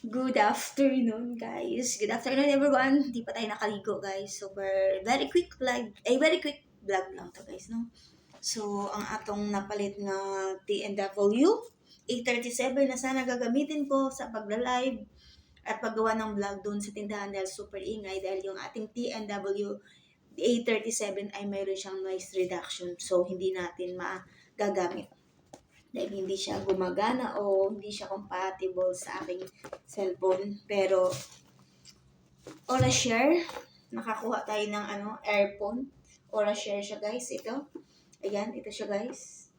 Good afternoon, guys. Good afternoon, everyone. Di pa tayo nakaligo, guys. So, very quick vlog. Very quick vlog lang to, guys, no? So, ang atong napalit na TNW, 837 na sana gagamitin ko sa pagla-live at paggawa ng vlog doon sa tindahan dahil super ingay dahil yung ating TNW 837 ay mayroon siyang noise reduction. So, hindi natin magagamit dahil hindi siya gumagana o hindi siya compatible sa aking cellphone. Pero, Aura Share, nakakuha tayo ng earphone. Aura Share siya, guys. Ito. Ayan, ito siya, guys.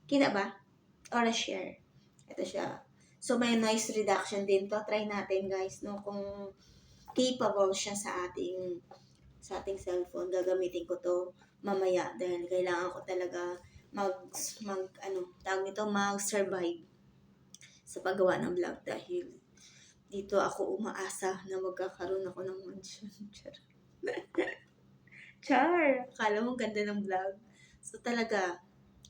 Kita ba? Aura Share. Ito siya. So, may noise reduction din to. Try natin, guys, no? Kung capable siya sa ating cellphone. Gagamitin ko to mamaya dahil kailangan ko talaga mag-survive sa paggawa ng vlog dahil dito ako umaasa na magkakaroon ako ng mansion. Char! Akala mo ganda ng vlog. So talaga,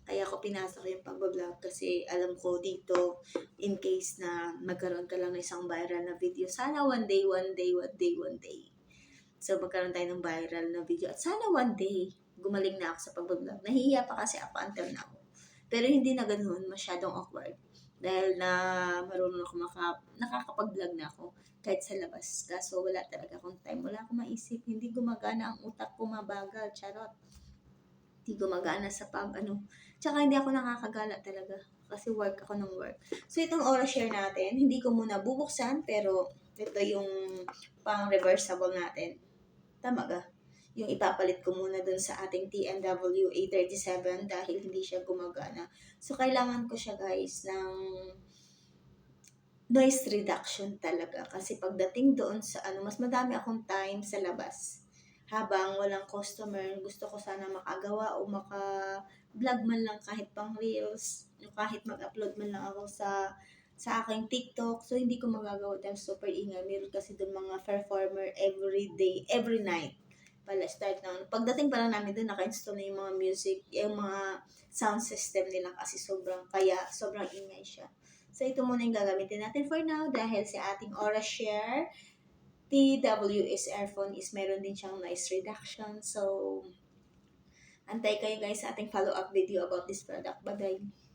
kaya ako pinasok yung pag-vlog kasi alam ko dito, in case na magkaroon ka lang ng isang viral na video, sana one day. So magkaroon tayo ng viral na video at sana one day, gumaling na ako sa pag-vlog. Nahihiya pa kasi ako until now. Pero hindi na ganoon, masyadong awkward. Dahil na marunong ako nakakapag-vlog na ako kahit sa labas. Kaso wala talaga akong time. Wala akong maisip. Hindi gumagana ang utak ko, mabagal. Charot. Hindi gumagana sa Tsaka hindi ako nakakagala talaga. Kasi work ako ng work. So itong Aura Share natin, hindi ko muna bubuksan. Pero ito yung pang-reversible natin. Tama ga? Yung ipapalit ko muna dun sa ating TNW A37 dahil hindi siya gumagana. So, kailangan ko siya, guys, ng noise reduction talaga. Kasi pagdating doon sa mas madami akong time sa labas. Habang walang customer, gusto ko sana makagawa o maka-vlog man lang kahit pang reels. Kahit mag-upload man lang ako sa aking TikTok. So, hindi ko magagawa dahil super ingay. Meron kasi doon mga performer every day, every night. Start ng pagdating pa lang namin doon, naka-install na yung mga music, yung mga sound system nila kasi sobrang ingay siya. So, ito muna yung gagamitin natin for now dahil sa ating Aura Share TWS earphone is meron din siyang noise reduction. So, antay kayo guys sa ating follow-up video about this product. Bye-bye!